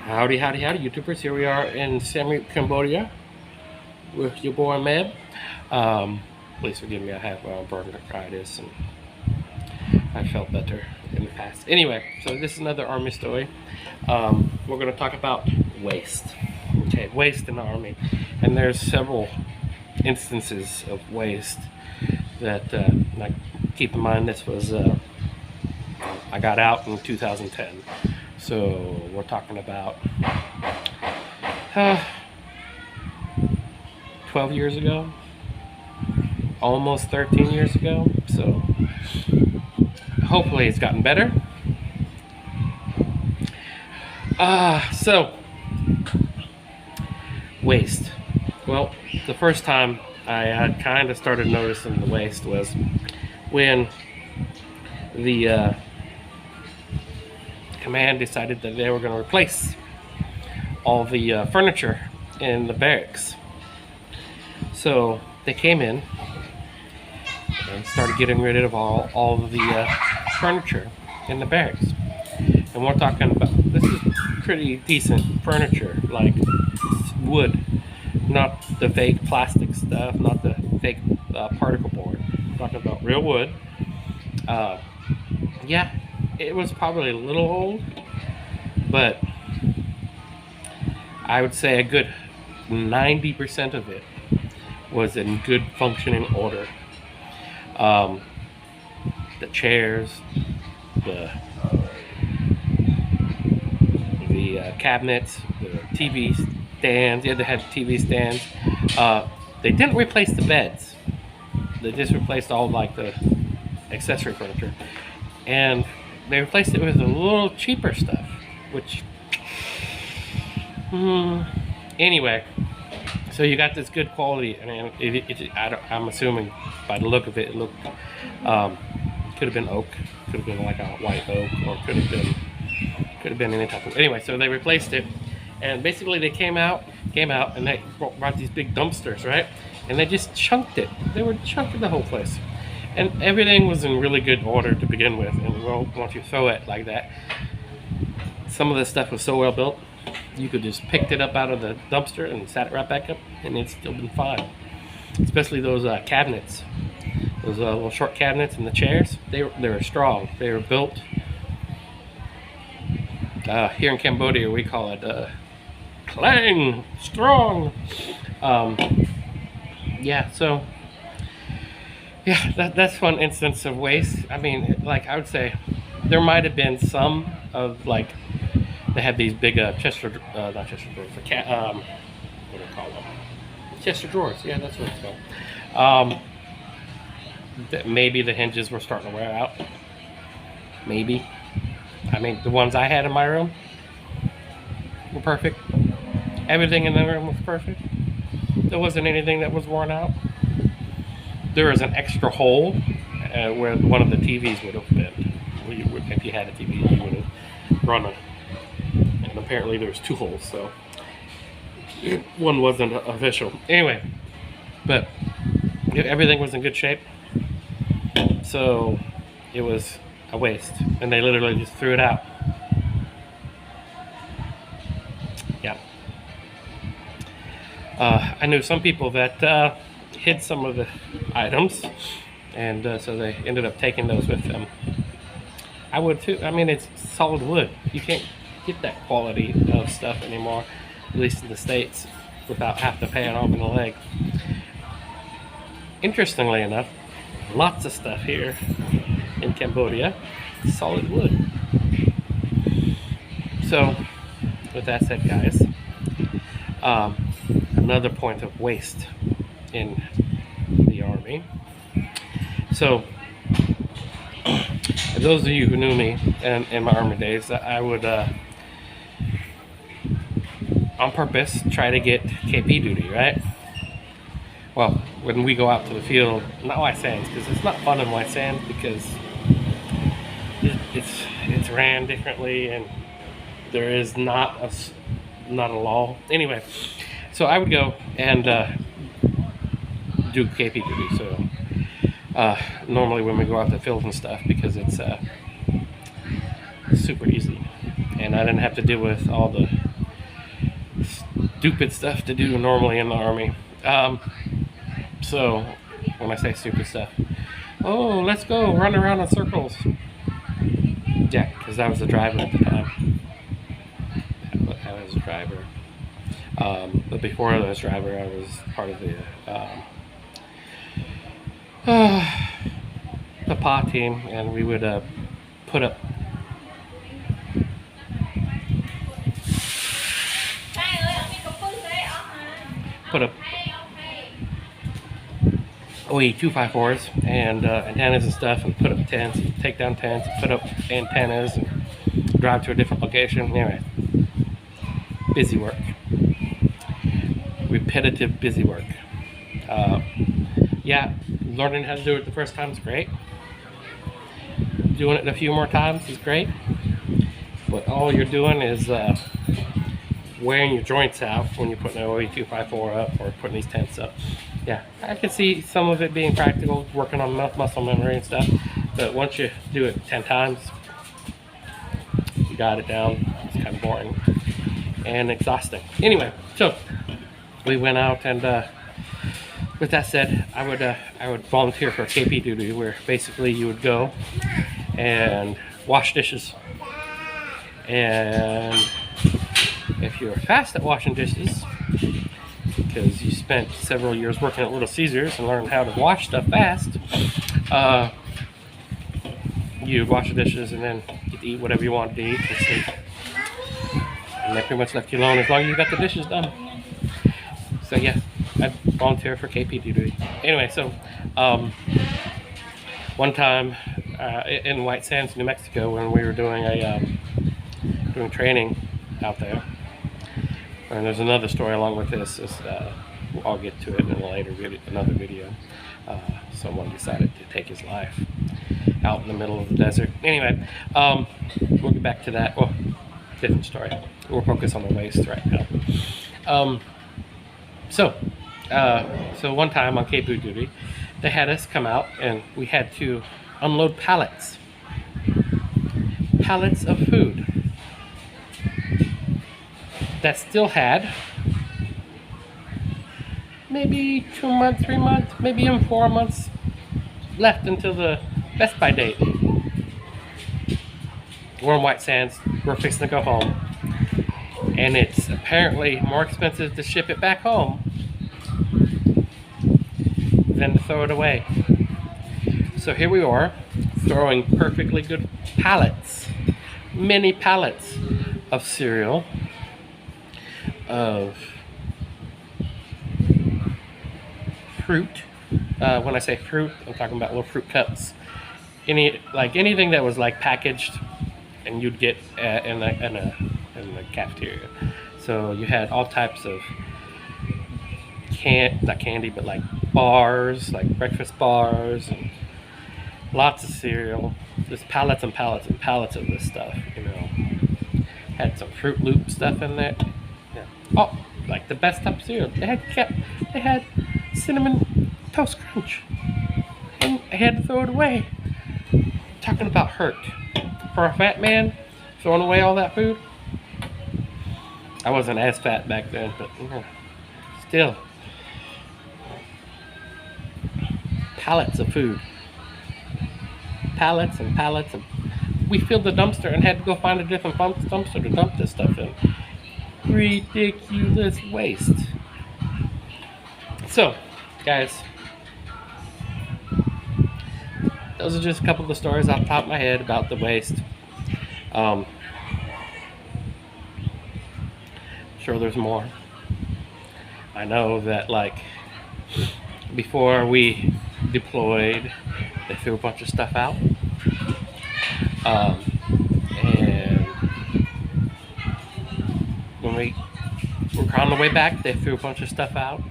Howdy, howdy, howdy, YouTubers. Here we are in Siem Reap, Cambodia with your boy Meb. Please forgive me, I have bronchitis and I felt better in the past. Anyway, so this is another Army story. We're going to talk about waste. Okay, waste in the Army. And there's several instances of waste that, like, keep in mind this was, I got out in 2010. So we're talking about 12 years ago, almost 13 years ago. So hopefully it's gotten better. So waste. Well, the first time I kind of started noticing the waste was when the command decided that they were going to replace all the furniture in the barracks. So they came in and started getting rid of all of the furniture in the barracks. And we're talking about, this is pretty decent furniture, like wood, not the fake plastic stuff, not the fake particle board. We're talking about real wood. Yeah, it was probably a little old, but I would say a good 90% of it was in good functioning order. The chairs, the cabinets, the TV stands. Yeah, they had TV stands. They didn't replace the beds. They just replaced all like the accessory furniture, and they replaced it with a little cheaper stuff, which anyway, so you got this good quality, and I'm assuming by the look of it, it looked could have been oak, could have been like a white oak, or could have been any type of, anyway. So they replaced it, and basically they came out and they brought these big dumpsters, right, and they just chunked it. They were chunking the whole place. And everything was in really good order to begin with, and well, once you throw it like that, some of the stuff was so well built, you could just picked it up out of the dumpster and sat it right back up, and it's still been fine. Especially those cabinets, those little short cabinets and the chairs. They were strong. They were built. Here in Cambodia, we call it clang strong. Yeah, so. Yeah, that's one instance of waste. I mean, like, I would say there might have been some of, like, they had these big not Chester drawers, what do you call them? Chester drawers, yeah, that's what it's called. Maybe the hinges were starting to wear out. Maybe. I mean, the ones I had in my room were perfect. Everything in the room was perfect. There wasn't anything that was worn out. There was an extra hole where one of the TVs would have been. If you had a TV, you would have run it. And apparently there was two holes, so one wasn't official. Anyway, but everything was in good shape. So it was a waste, and they literally just threw it out. Yeah. I knew some people that hid some of the items, and so they ended up taking those with them. I would too. I mean, it's solid wood. You can't get that quality of stuff anymore, at least in the States, without having to pay an arm and a leg. Interestingly enough, lots of stuff here in Cambodia, solid wood. So, with that said, guys, another point of waste in the Army. So, those of you who knew me in my Army days, I would, on purpose, try to get KP duty, right? Well, when we go out to the field, not White Sands, because it's not fun in White Sands, because it's ran differently, and there is not a law. Anyway, so I would go and do KP duty. So normally when we go out to the field and stuff, because it's super easy, and I didn't have to deal with all the stupid stuff to do normally in the army. So when I say stupid stuff, oh, let's go run around in circles. Yeah, because I was a driver at the time. I was a driver. But before I was a driver, I was part of the PA team, and we would put up OE254s and antennas and stuff, and put up tents, and take down tents, and put up antennas, and drive to a different location. Anyway, busy work, repetitive busy work. Yeah, learning how to do it the first time is great. Doing it a few more times is great, but all you're doing is wearing your joints out when you're putting an OE254 up or putting these tents up. Yeah, I can see some of it being practical, working on muscle memory and stuff, but once you do it 10 times, you got it down. It's kind of boring and exhausting. Anyway, so we went out, and with that said, I would volunteer for KP duty, where basically you would go and wash dishes, and if you're fast at washing dishes, because you spent several years working at Little Caesars and learned how to wash stuff fast, you'd wash the dishes and then you'd eat whatever you wanted to eat and sleep. And they pretty much left you alone as long as you got the dishes done. So yeah, I volunteer for KP duty. Anyway, so one time in White Sands, New Mexico, when we were doing doing training out there, and there's another story along with this. I'll get to it in a later video, another video. Someone decided to take his life out in the middle of the desert. Anyway, we'll get back to that. Well, different story. We'll focus on the waist right now. So one time on KP duty, they had us come out, and we had to unload pallets of food that still had maybe 2 months, 3 months, maybe even 4 months left until the Best By date. We're in White Sands, we're fixing to go home, and it's apparently more expensive to ship it back home than to throw it away. So here we are, throwing perfectly good pallets, many pallets of cereal, of fruit. When I say fruit, I'm talking about little fruit cups. Anything that was like packaged, and you'd get in the cafeteria. So you had all types of not candy, but like bars, like breakfast bars, and lots of cereal. Just pallets and pallets and pallets of this stuff. Had some Fruit Loop stuff in there. Yeah. Oh, like the best type of cereal. They had Cinnamon Toast Crunch, and I had to throw it away. Talking about hurt for a fat man, throwing away all that food. I wasn't as fat back then, but still, pallets of food, pallets and pallets, and we filled the dumpster and had to go find a different dumpster to dump this stuff in. Ridiculous waste. So, guys, those are just a couple of the stories off the top of my head about the waste. Sure, there's more. I know that, like, before we deployed, they threw a bunch of stuff out. And when we were on the way back, they threw a bunch of stuff out.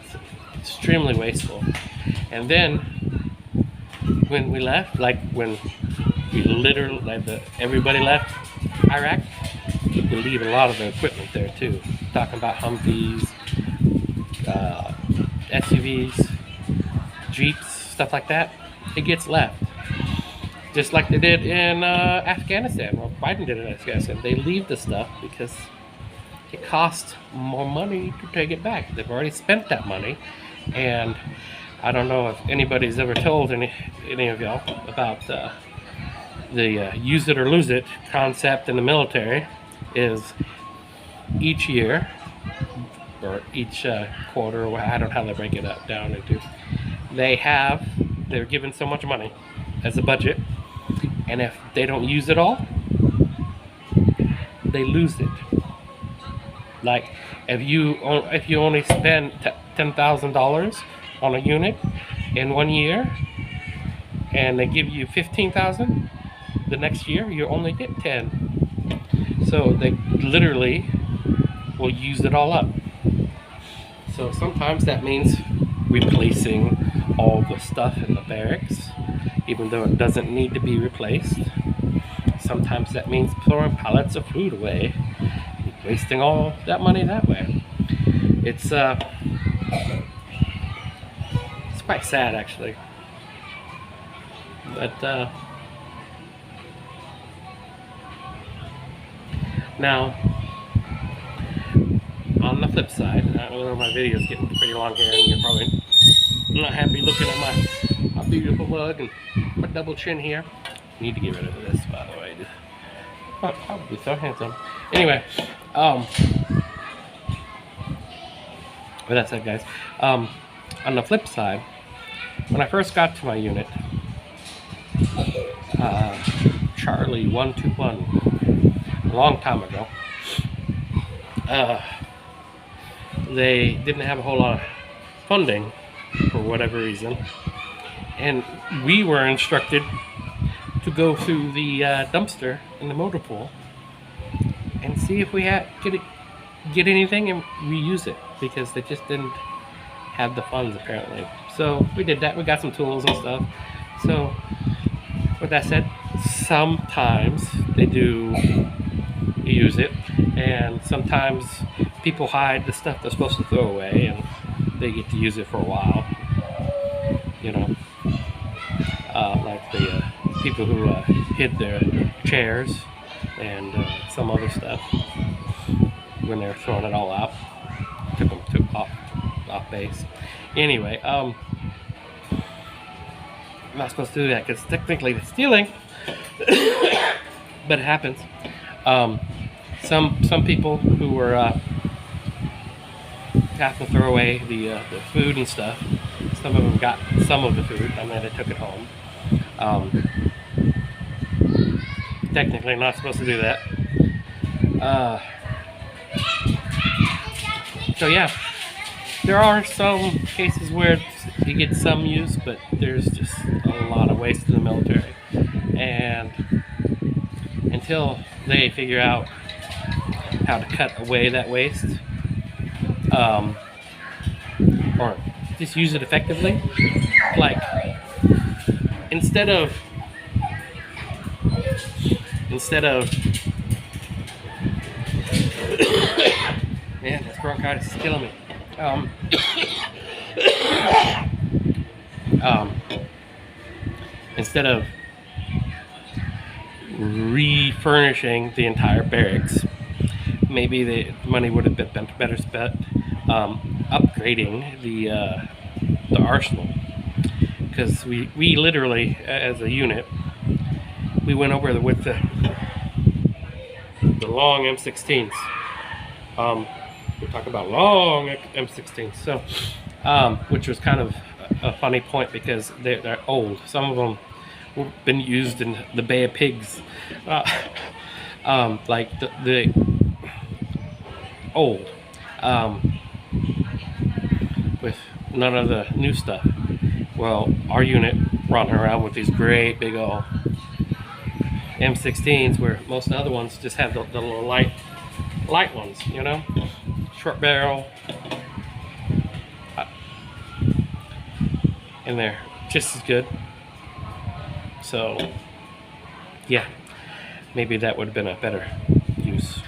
It's extremely wasteful. And then when we left, like when we literally, everybody left Iraq, we leave a lot of the equipment there too. Talking about Humvees, SUVs, Jeeps, stuff like that. It gets left. Just like they did in Afghanistan. Well, Biden did it in Afghanistan. They leave the stuff because it costs more money to take it back. They've already spent that money, and I don't know if anybody's ever told any of y'all about the use it or lose it concept in the military. Is each year or each quarter, or I don't know how they break it up down into. They're given so much money as a budget, and if they don't use it all, they lose it. Like if you only spend $10,000 on a unit in 1 year, and they give you 15,000, the next year you only get 10. So they literally will use it all up. So sometimes that means replacing all the stuff in the barracks, even though it doesn't need to be replaced. Sometimes that means throwing pallets of food away, wasting all that money that way. It's quite sad, actually. But now, on the flip side, I know my video is getting pretty long here, and you're probably not happy looking at my beautiful mug and my double chin here. I need to get rid of this, by the way. Probably so handsome. Anyway, with that said, guys, on the flip side, when I first got to my unit, Charlie 121, a long time ago, they didn't have a whole lot of funding for whatever reason, and we were instructed to go through the dumpster in the motor pool and see if we get anything and reuse it, because they just didn't have the funds apparently. So we did that. We got some tools and stuff. So with that said, sometimes they do use it, and sometimes people hide the stuff they're supposed to throw away, and they get to use it for a while. You know, like the people who hid their chairs and some other stuff when they're throwing it all out. Took off base. Anyway, I'm not supposed to do that because technically it's stealing, but it happens. Some people who were have to throw away the food and stuff. Some of them got some of the food, and then they took it home. Technically not supposed to do that. So yeah, there are some cases where you get some use, but there's just a lot of waste in the military. And until they figure out how to cut away that waste, or just use it effectively, like instead of man, this bronchitis is killing me. Instead of refurnishing the entire barracks, maybe the money would have been better spent upgrading the arsenal. Because we literally, as a unit, we went over with the long M16s. We talk about long M16s, so which was kind of a funny point because they're old. Some of them have been used in the Bay of Pigs, like the old, with none of the new stuff. Well, our unit running around with these great big old M16s, where most of the other ones just have the little light ones, you know, short barrel, and they're just as good. So yeah, maybe that would have been a better use.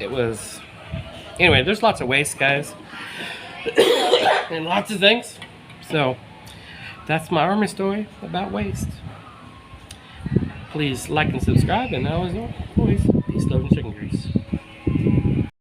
It was, anyway, there's lots of waste, guys, and lots of things. So that's my Army story about waste. please like and subscribe. And always, peace, love, and chicken grease.